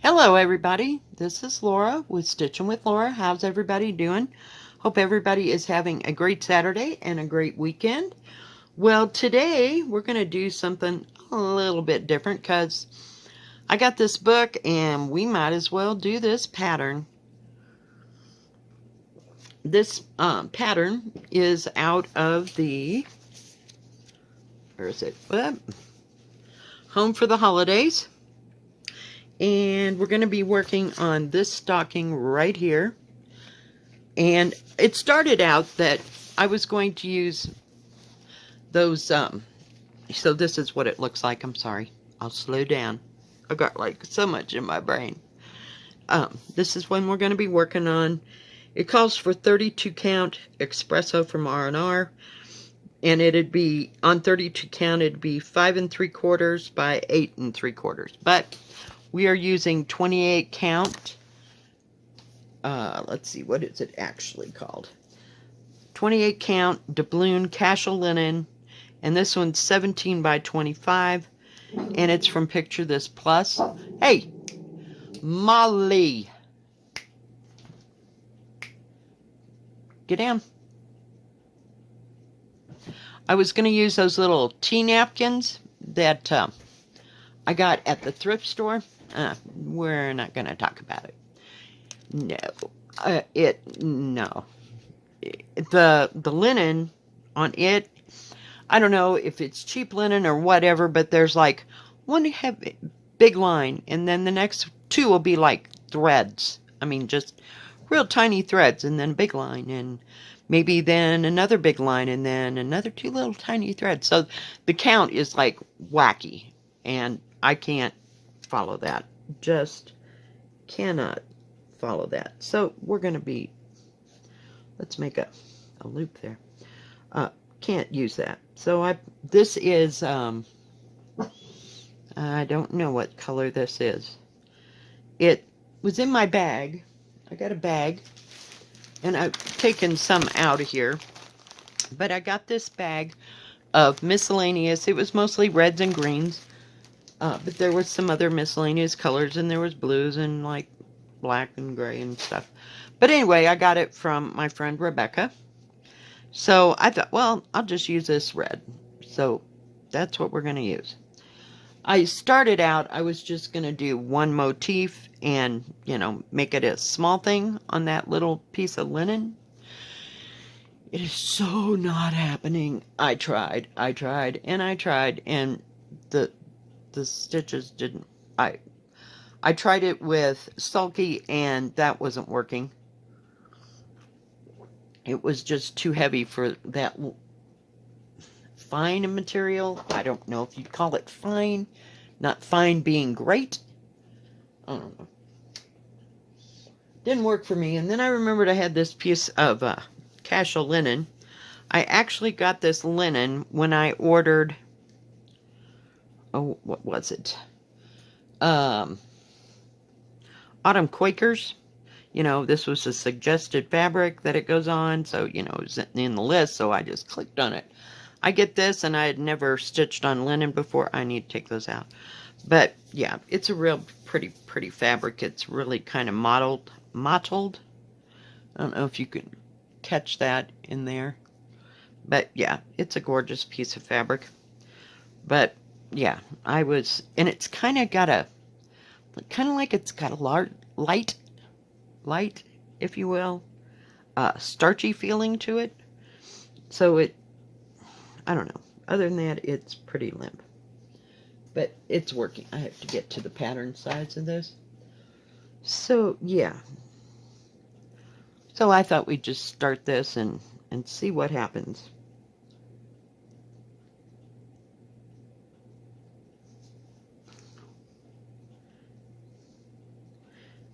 Hello everybody, this is Laura with Stitchin with Laura. How's everybody doing? Hope everybody is having a great Saturday and a great weekend. Well, today we're going to do something a little bit different because I got this book and we might as well do this pattern. This pattern is out of the, where is it? Home for the Holidays. And we're going to be working on this stocking right here. And it started out that I was going to use those, so this is what it looks like. I'm sorry. I'll slow down. I got like so much in my brain. This is one we're going to be working on. It calls for 32 count espresso from R&R. And it'd be, on 32 count, it'd be 5 3/4 by 8 3/4. But we are using 28 count. Let's see, what is it actually called? 28 count doubloon casual linen, and this one's 17 by 25, and it's from Picture This Plus. Hey, Molly, get down. I was going to use those little tea napkins that I got at the thrift store. We're not going to talk about it. No, no. The linen on it, I don't know if it's cheap linen or whatever, but there's like one heavy, big line, and then the next two will be like threads. I mean, just real tiny threads, and then a big line, and maybe then another big line, and then another two little tiny threads. So the count is like wacky, and I can't follow that. Just cannot follow that. So we're going to be, let's make a loop there. Can't use that. So this is, I don't know what color this is. It was in my bag. I got a bag, and I've taken some out of here. But I got this bag of miscellaneous. It was mostly reds and greens. But there was some other miscellaneous colors, and there was blues and like black and gray and stuff. But anyway, I got it from my friend Rebecca. So I thought, well, I'll just use this red. So that's what we're going to use. I started out, I was just going to do one motif and, you know, make it a small thing on that little piece of linen. It is so not happening. I tried, and the stitches didn't. I tried it with Sulky, and that wasn't working. It was just too heavy for that fine material. I don't know if you'd call it fine. Not fine being great. I don't know. Didn't work for me. And then I remembered I had this piece of casual linen. I actually got this linen when I ordered, oh, what was it? Autumn Quakers. You know, this was a suggested fabric that it goes on, so, you know, it was in the list, so I just clicked on it. I get this, and I had never stitched on linen before. I need to take those out. But, yeah, it's a real pretty fabric. It's really kind of mottled. I don't know if you can catch that in there. But, yeah, it's a gorgeous piece of fabric. But, yeah, and it's kind of got like it's got a light, if you will, starchy feeling to it. So I don't know. Other than that, it's pretty limp. But it's working. I have to get to the pattern size of this. So, yeah. So I thought we'd just start this and see what happens.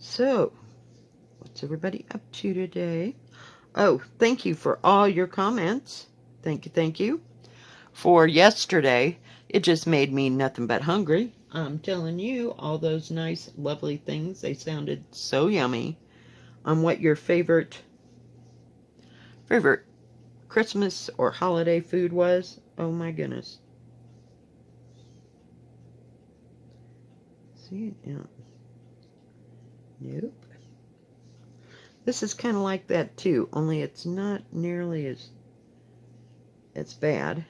So, what's everybody up to today? Oh, thank you for all your comments. Thank you. For yesterday, it just made me nothing but hungry. I'm telling you, all those nice, lovely things, they sounded so yummy. On what your favorite Christmas or holiday food was. Oh my goodness. See, yeah. Nope. This is kind of like that too, only it's not nearly as bad.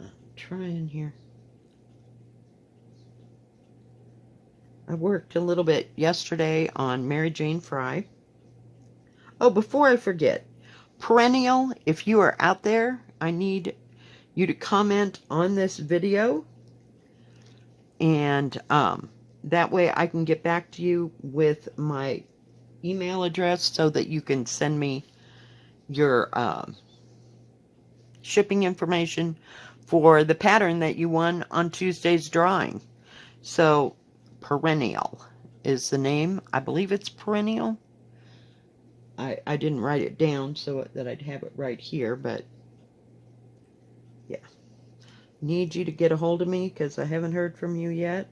I'm trying here. I worked a little bit yesterday on Mary Jane Fry. Oh, before I forget, perennial, if you are out there, I need you to comment on this video, and that way I can get back to you with my email address so that you can send me your shipping information for the pattern that you won on Tuesday's drawing. So, perennial is the name. I believe it's perennial. I didn't write it down so that I'd have it right here, but yeah. Need you to get a hold of me because I haven't heard from you yet.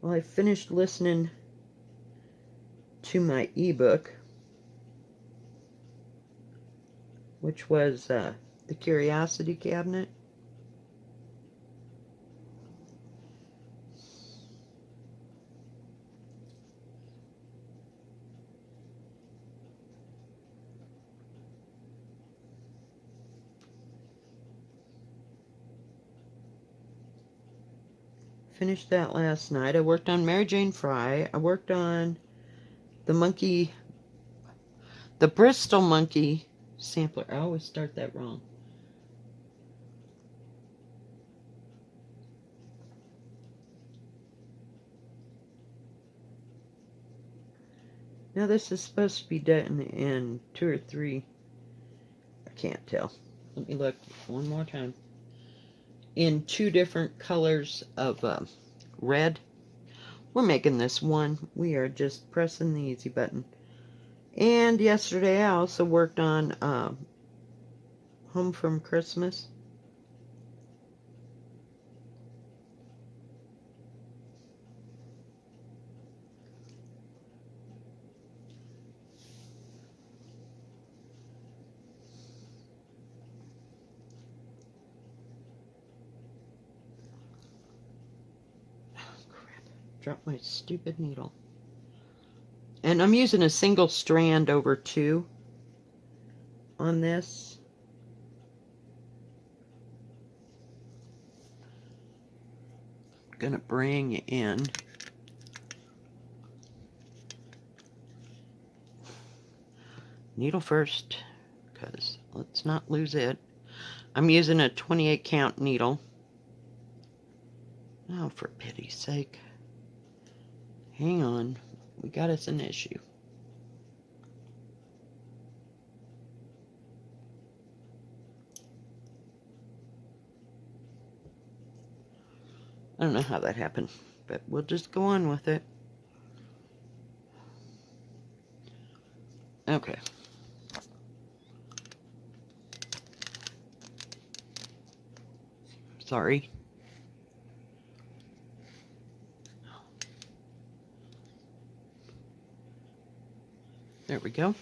Well, I finished listening to my ebook, which was The Curiosity Cabinet. Finished that last night. I worked on Mary Jane Fry. I worked on the Bristol monkey sampler. I always start that wrong. Now this is supposed to be done in 2 or 3. I can't tell. Let me look one more time. In 2 different colors of red. We're making this one. We are just pressing the easy button. And yesterday I also worked on Home from Christmas. Drop my stupid needle. And I'm using a single strand over 2 on this. I'm gonna bring in needle first, because let's not lose it. I'm using a 28 count needle. Oh, for pity's sake. Hang on, we got us an issue. I don't know how that happened, but we'll just go on with it. Okay. Sorry. There we go.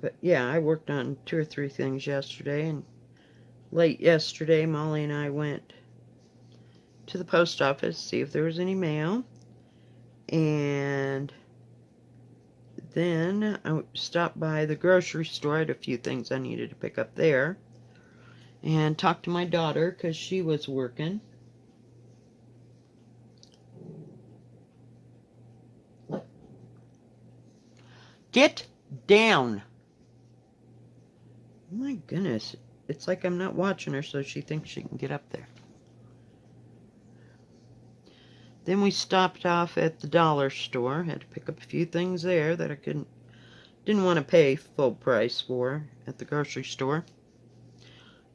But yeah, I worked on 2 or 3 things yesterday, and late yesterday, Molly and I went to the post office to see if there was any mail. And then I stopped by the grocery store. I had a few things I needed to pick up there. And talked to my daughter because she was working. Get down! Oh my goodness. It's like I'm not watching her, so she thinks she can get up there. Then we stopped off at the dollar store. Had to pick up a few things there that I didn't want to pay full price for at the grocery store.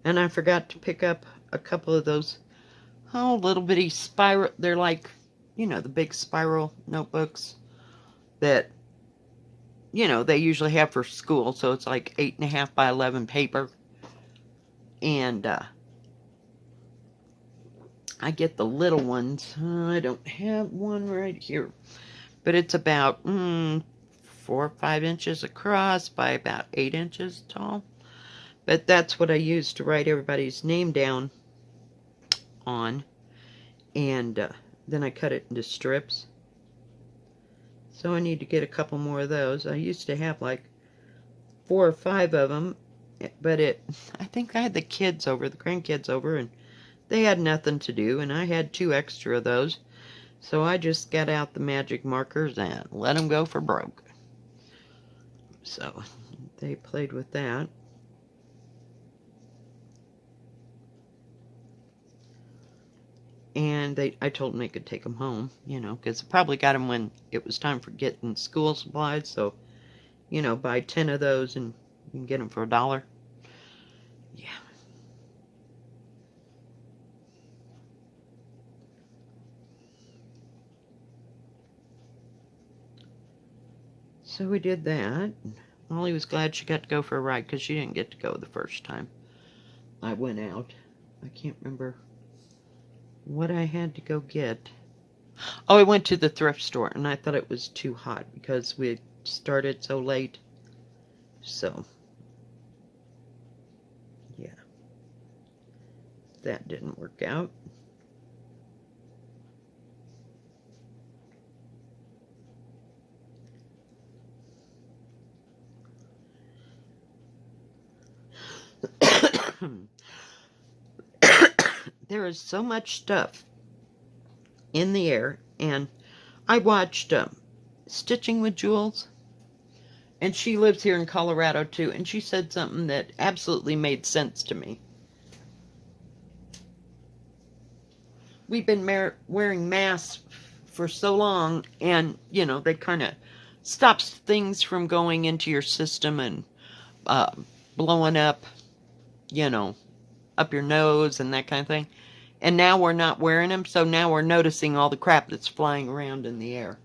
And I forgot to pick up a couple of those, little bitty spiral. They're like, the big spiral notebooks that, they usually have for school. So it's like 8.5 by 11 paper. And I get the little ones. I don't have one right here, but it's about 4 or 5 inches across by about 8 inches tall. But that's what I use to write everybody's name down on. And then I cut it into strips. So I need to get a couple more of those. I used to have like 4 or 5 of them, but I think I had the grandkids over, and they had nothing to do, and I had 2 extra of those. So I just got out the magic markers and let them go for broke. So they played with that. And I told them they could take them home, because I probably got them when it was time for getting school supplies. So, buy 10 of those and you can get them for $1. Yeah. So we did that. Molly was glad she got to go for a ride because she didn't get to go the first time I went out. I can't remember what I had to go get. Oh, I went to the thrift store, and I thought it was too hot because we had started so late. So, yeah. That didn't work out. There is so much stuff in the air, and I watched Stitching with Jules, and she lives here in Colorado too, and she said something that absolutely made sense to me. We've been wearing masks for so long, and they kind of stops things from going into your system and blowing up, up your nose and that kind of thing. And now we're not wearing them, so now we're noticing all the crap that's flying around in the air.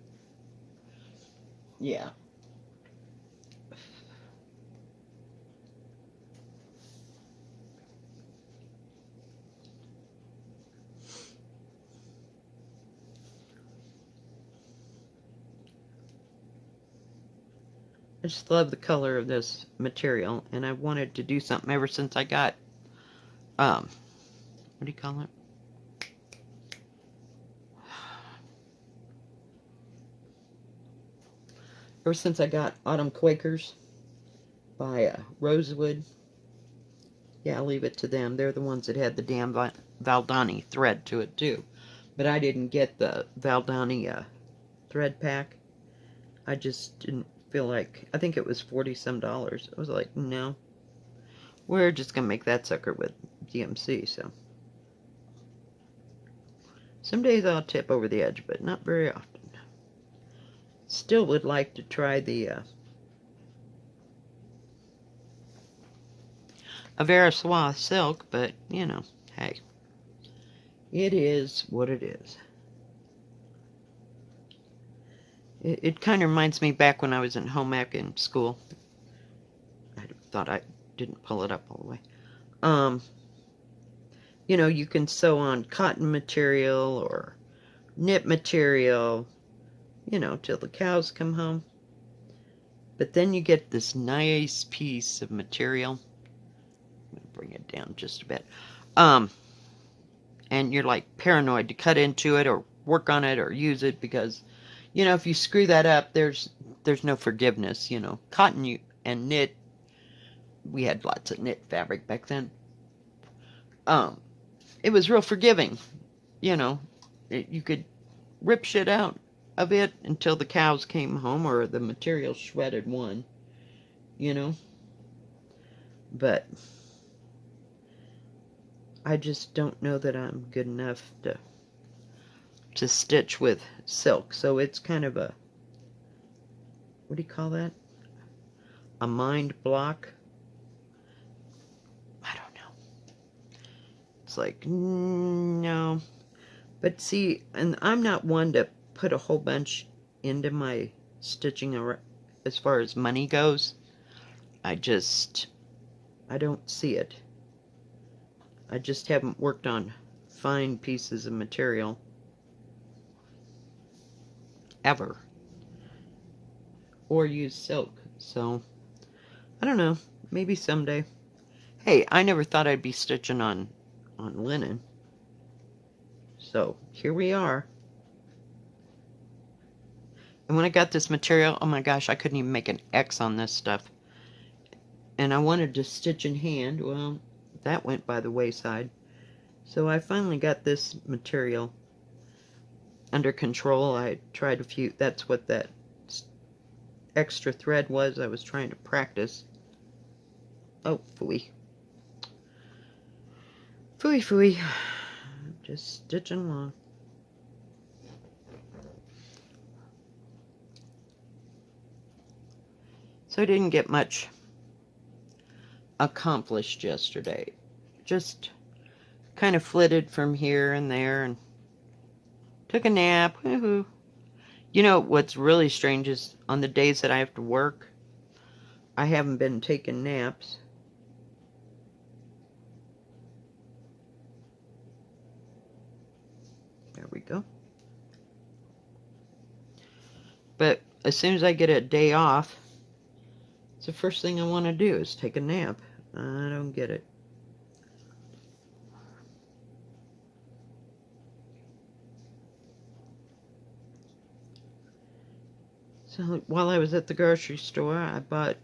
Yeah. I just love the color of this material, and I wanted to do something ever since I got, what do you call it? Ever since I got Autumn Quakers by Rosewood. Yeah, I'll leave it to them. They're the ones that had the damn Valdani thread to it, too. But I didn't get the Valdani thread pack. I just didn't feel like... I think it was $40-some. I was like, no. We're just going to make that sucker with DMC, so... Some days I'll tip over the edge, but not very often. Still would like to try the Avera Swath silk, but, hey. It is what it is. It kind of reminds me back when I was in home ec in school. I thought I didn't pull it up all the way. You can sew on cotton material or knit material, till the cows come home. But then you get this nice piece of material. I'm going to bring it down just a bit. And you're like paranoid to cut into it or work on it or use it because, if you screw that up, there's no forgiveness, Cotton and knit, we had lots of knit fabric back then. It was real forgiving, you could rip shit out of it until the cows came home or the material shredded one, But I just don't know that I'm good enough to stitch with silk. So it's kind of a, what do you call that? A mind block? I don't know. It's like, no. But see, and I'm not one to put a whole bunch into my stitching as far as money goes. I don't see it. I just haven't worked on fine pieces of material ever, or used silk, so I don't know, maybe someday. Hey, I never thought I'd be stitching on linen, so here we are. And when I got this material, oh my gosh, I couldn't even make an X on this stuff. And I wanted to stitch in hand. Well, that went by the wayside. So I finally got this material under control. I tried a few. That's what that extra thread was. I was trying to practice. Oh, phooey. Phooey, phooey. Just stitching along. So I didn't get much accomplished yesterday. Just kind of flitted from here and there and took a nap. Woohoo. You know what's really strange is on the days that I have to work, I haven't been taking naps. There we go. But as soon as I get a day off, it's the first thing I want to do is take a nap. I don't get it. So while I was at the grocery store, I bought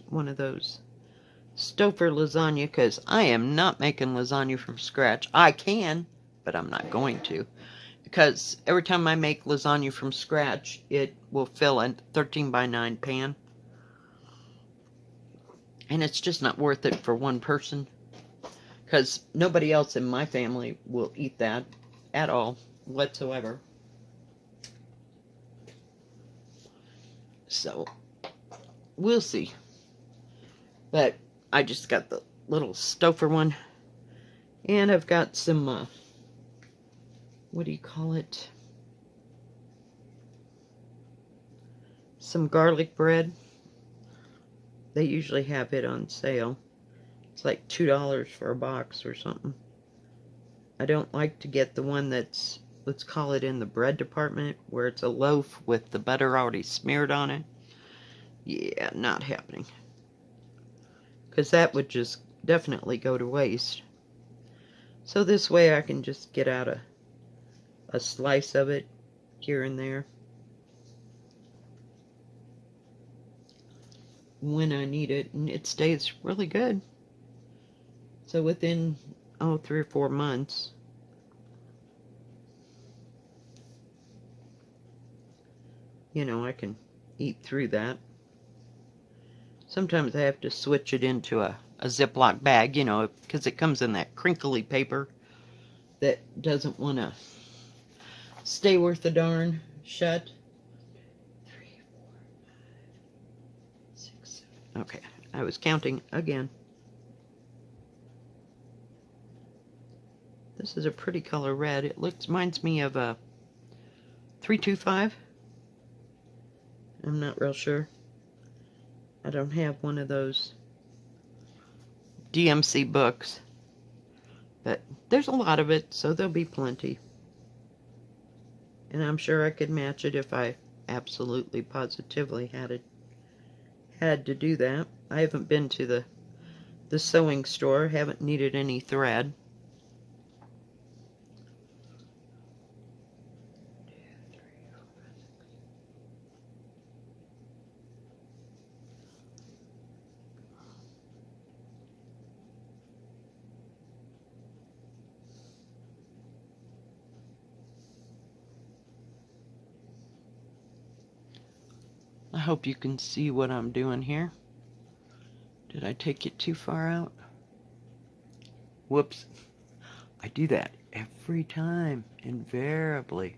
one of those Stouffer lasagna because I am not making lasagna from scratch. I can, but I'm not going to. Because every time I make lasagna from scratch, it will fill a 13 by 9 pan. And it's just not worth it for one person. Because nobody else in my family will eat that at all, whatsoever. So, we'll see. But I just got the little Stouffer one. And I've got some, what do you call it? Some garlic bread. They usually have it on sale. It's like $2 for a box or something. I don't like to get the one that's, let's call it in the bread department, where it's a loaf with the butter already smeared on it. Yeah, not happening. Because that would just definitely go to waste. So this way I can just get out a slice of it here and there when I need it, and it stays really good. So within, 3 or 4 months, you know, I can eat through that. Sometimes I have to switch it into a Ziploc bag, you know, because it comes in that crinkly paper that doesn't want to stay worth a darn shut. 3, 4, 5, 6, 7. Okay, I was counting again. This is a pretty color red. It reminds me of a 325. I'm not real sure. I don't have one of those DMC books. But there's a lot of it, so there'll be plenty. And I'm sure I could match it if I absolutely positively had to do that. I haven't been to the sewing store, haven't needed any thread. I hope you can see what I'm doing here. Did I take it too far out? Whoops. I do that every time, invariably.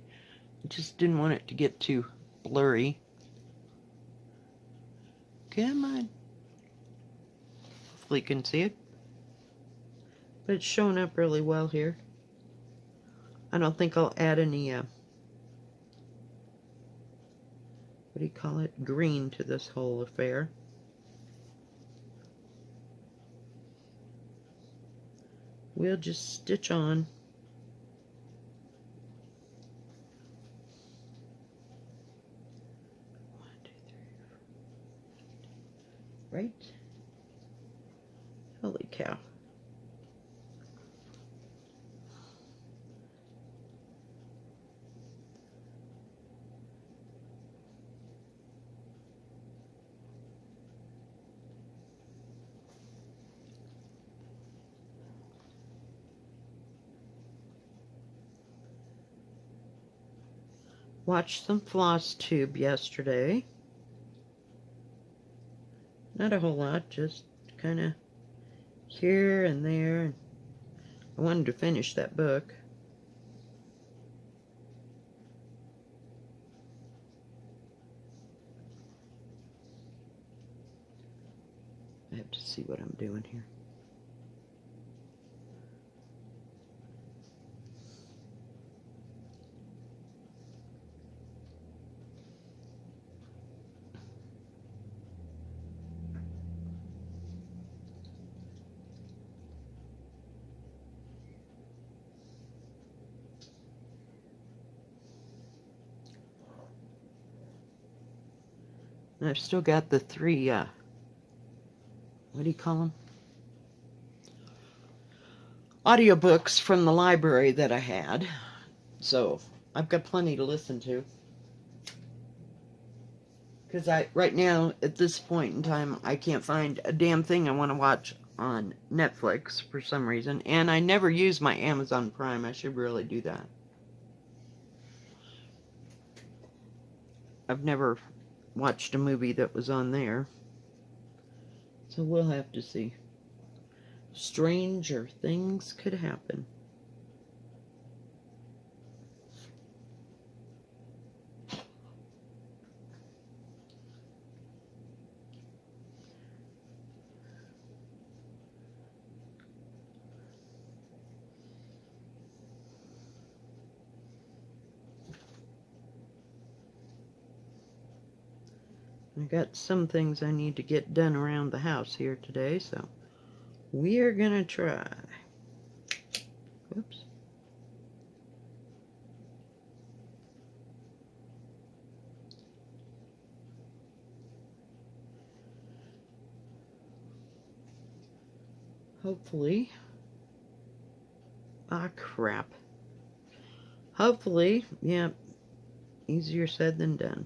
I just didn't want it to get too blurry. Come on. Hopefully you can see it. But it's showing up really well here. I don't think I'll add any, what do you call it? Green to this whole affair. we'll just stitch on. Right? Holy cow. Watched some floss tube yesterday. Not a whole lot, just kind of here and there. I wanted to finish that book. I have to see what I'm doing here. And I've still got the three, what do you call them? Audiobooks from the library that I had. So I've got plenty to listen to. Because right now, at this point in time, I can't find a damn thing I want to watch on Netflix for some reason. And I never use my Amazon Prime. I should really do that. I've never watched a movie that was on there. So we'll have to see. Stranger things could happen. I got some things I need to get done around the house here today, so we're gonna try. Whoops. Hopefully. Ah, crap. Hopefully, yeah, easier said than done.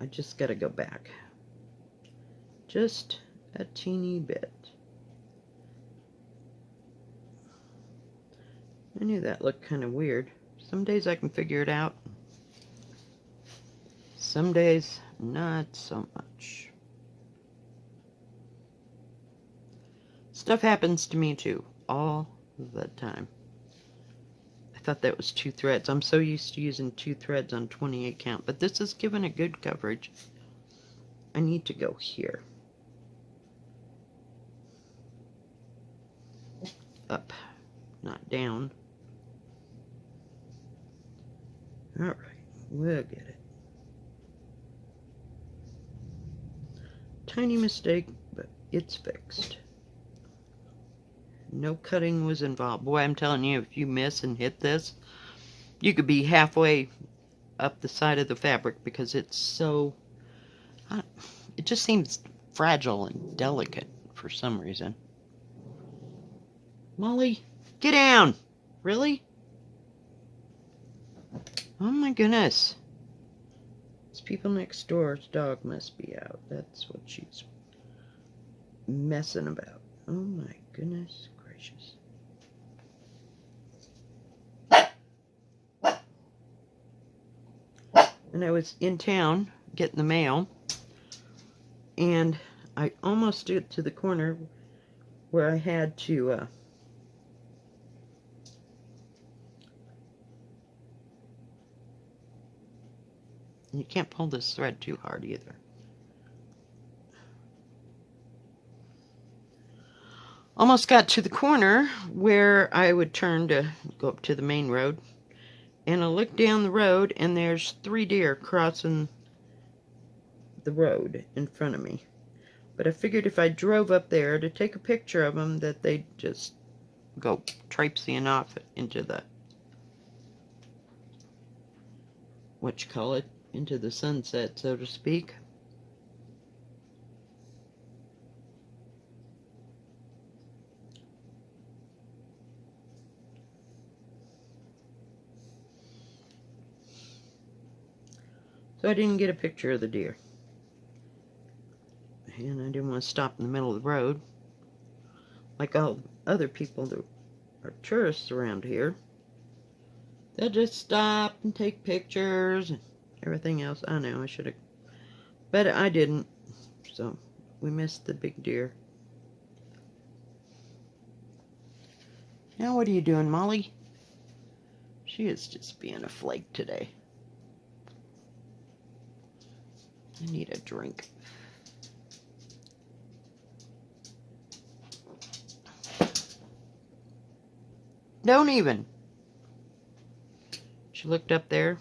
I just gotta go back. Just a teeny bit. I knew that looked kind of weird. Some days I can figure it out. Some days, not so much. Stuff happens to me too, all the time. I thought that was 2 threads. I'm so used to using 2 threads on 28 count, but this is giving it good coverage. I need to go here. Up, not down. Alright, we'll get it. Tiny mistake, but it's fixed. No cutting was involved. Boy, I'm telling you, if you miss and hit this, you could be halfway up the side of the fabric because it's so... it just seems fragile and delicate for some reason. Molly, get down! Really? Oh my goodness. These people next door's dog must be out. That's what she's messing about. Oh my goodness gracious. And I was in town getting the mail, and I almost got to the corner where I had to you can't pull this thread too hard either. Almost got to the corner where I would turn to go up to the main road, and I look down the road and there's 3 deer crossing the road in front of me. But I figured if I drove up there to take a picture of them, that they'd just go traipsing off into the, what you call it, into the sunset, so to speak. So I didn't get a picture of the deer. And I didn't want to stop in the middle of the road like all other people that are tourists around here. They'll just stop and take pictures and everything else. I know I should have, but I didn't. So we missed the big deer. Now what are you doing, Molly? She is just being a flake today. I need a drink. Don't even. She looked up there.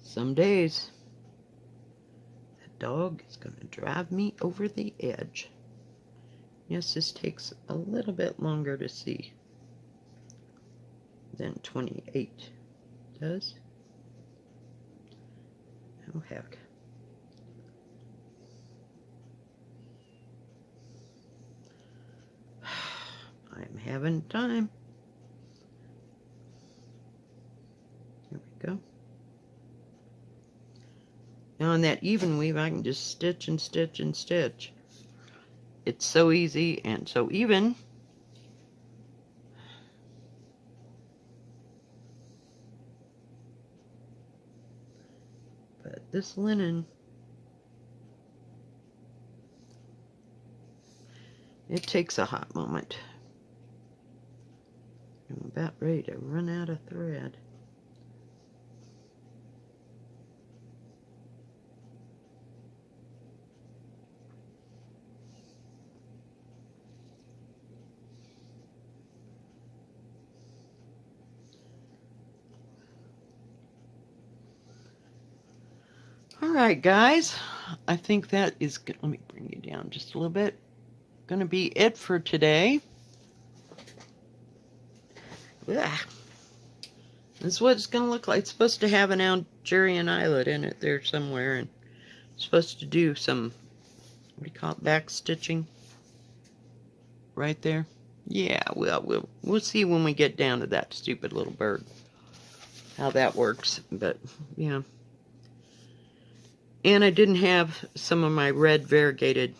Some days, that dog is going to drive me over the edge. Yes, this takes a little bit longer to see than 28 does. Oh, heck. I'm having time. There we go. Now on that even weave, I can just stitch and stitch and stitch. It's so easy and so even. But this linen, it takes a hot moment. I'm about ready to run out of thread. Alright guys, I think that is good. Let me bring you down just a little bit. Gonna be it for today. Ugh. This is what it's gonna look like. It's supposed to have an Algerian eyelet in it there somewhere, and it's supposed to do some, what do you call it, back stitching right there. Yeah, well, we'll see when we get down to that stupid little bird how that works. But yeah. And I didn't have some of my red variegated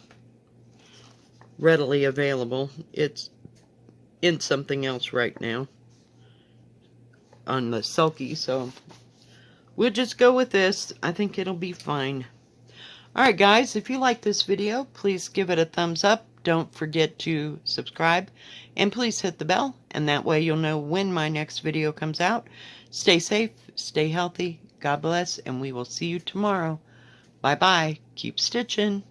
readily available. It's in something else right now on the sulky, so we'll just go with this. I think it'll be fine. Alright guys, if you like this video, please give it a thumbs up. Don't forget to subscribe, and please hit the bell, and that way you'll know when my next video comes out. Stay safe, stay healthy, God bless, and we will see you tomorrow. Bye bye. Keep stitching.